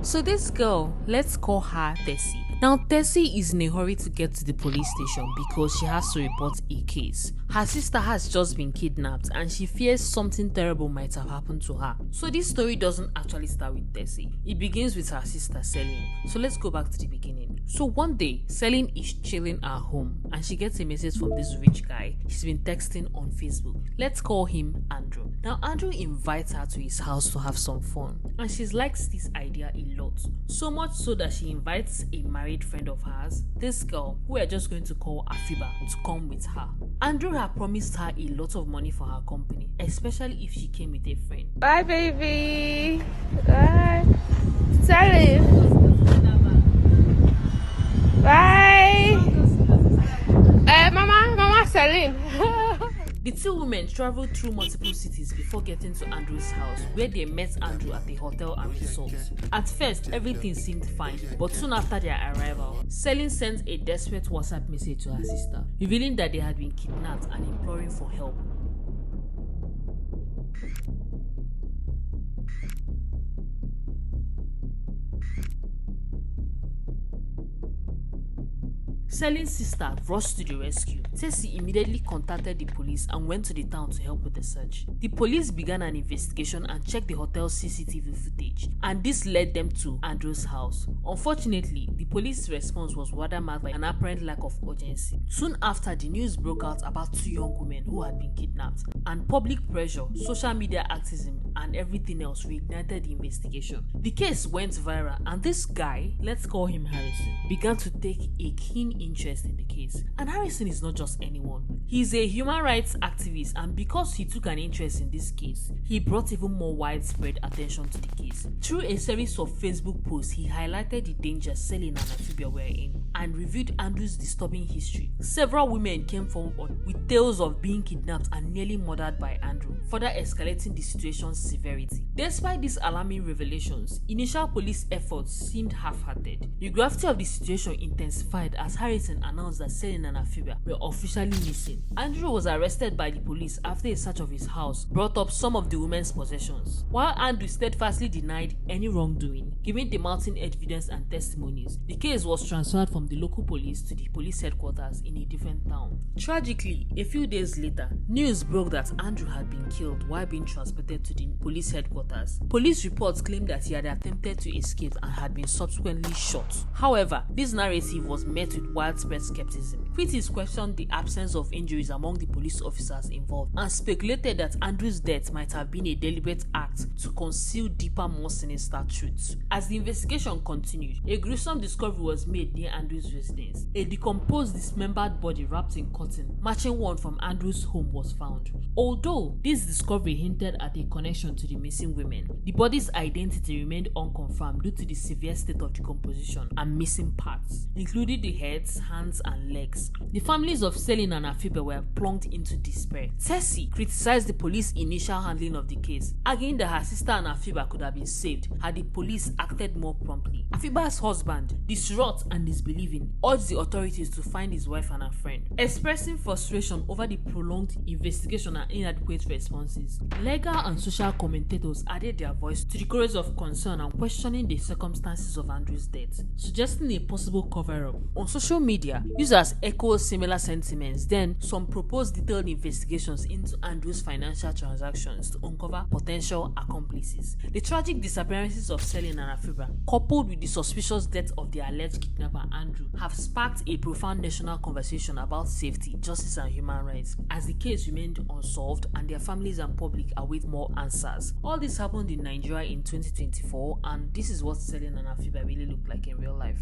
So this girl, let's call her Tessie. Now Tessie is in a hurry to get to the police station because she has to report a case. Her sister has just been kidnapped and she fears something terrible might have happened to her. So this story doesn't actually start with Tessie. It begins with her sister Celine. So let's go back to the beginning. So one day, Celine is chilling at home and she gets a message from this rich guy she's been texting on Facebook. Let's call him Andrew. Now Andrew invites her to his house to have some fun and she likes this idea a lot. So much so that she invites a married friend of hers, this girl who we are just going to call Afiba, to come with her. Andrew had promised her a lot of money for her company, especially if she came with a friend. Bye, baby. Bye. Salim. Bye. Mama, Salim. The two women traveled through multiple cities before getting to Andrew's house, where they met Andrew at the hotel and resort. At first, everything seemed fine, but soon after their arrival, Celine sent a desperate WhatsApp message to her sister, revealing that they had been kidnapped and imploring for help. Celine's sister rushed to the rescue. Tessie immediately contacted the police and went to the town to help with the search. The police began an investigation and checked the hotel's CCTV footage, and this led them to Andrew's house. Unfortunately, the police's response was rather marked by an apparent lack of urgency. Soon after, the news broke out about two young women who had been kidnapped, and public pressure, social media activism, and everything else reignited the investigation. The case went viral, and this guy, let's call him Harrison, began to take a keen interest in the case. And Harrison is not just anyone. He's a human rights activist, and because he took an interest in this case, he brought even more widespread attention to the case. Through a series of Facebook posts, he highlighted the danger Celine and Afiba were in and reviewed Andrew's disturbing history. Several women came forward with tales of being kidnapped and nearly murdered by Andrew, further escalating the situation's severity. Despite these alarming revelations, initial police efforts seemed half-hearted. The gravity of the situation intensified as Harrison announced that Celine and Afiba were officially missing. Andrew was arrested by the police after a search of his house brought up some of the women's possessions. While Andrew steadfastly denied any wrongdoing, given the mounting evidence and testimonies, the case was transferred from the local police to the police headquarters in a different town. Tragically, a few days later, news broke that Andrew had been killed while being transported to the police headquarters. Police reports claimed that he had attempted to escape and had been subsequently shot. However, this narrative was met with widespread skepticism. Critics questioned the absence of injuries among the police officers involved and speculated that Andrew's death might have been a deliberate act to conceal deeper, more sinister truths. As the investigation continued, a gruesome discovery was made near Andrew's residence. A decomposed, dismembered body wrapped in cotton, matching one from Andrew's home, was found. Although this discovery hinted at a connection to the missing women, the body's identity remained unconfirmed due to the severe state of decomposition and missing parts, including the heads, hands, and legs. The families of Celine and Afiba were plunged into despair. Tessie criticized the police's initial handling of the case, arguing that her sister and Afiba could have been saved had the police acted more promptly. Afiba's husband, distraught and disbelieving, urged the authorities to find his wife and her friend. Expressing frustration over the prolonged investigation and inadequate responses, legal and social commentators added their voice to the chorus of concern and questioning the circumstances of Andrew's death, suggesting a possible cover-up. On social media, users echoed similar sentiments. Then, some proposed detailed investigations into Andrew's financial transactions to uncover potential accomplices. The tragic disappearances of Celine and Afiba, coupled with the suspicious death of the alleged kidnapper Andrew, have sparked a profound national conversation about safety, justice, and human rights, as the case remained unsolved and their families and public await more answers. All this happened in Nigeria in 2024, and this is what Celine and Afiba really look like in real life.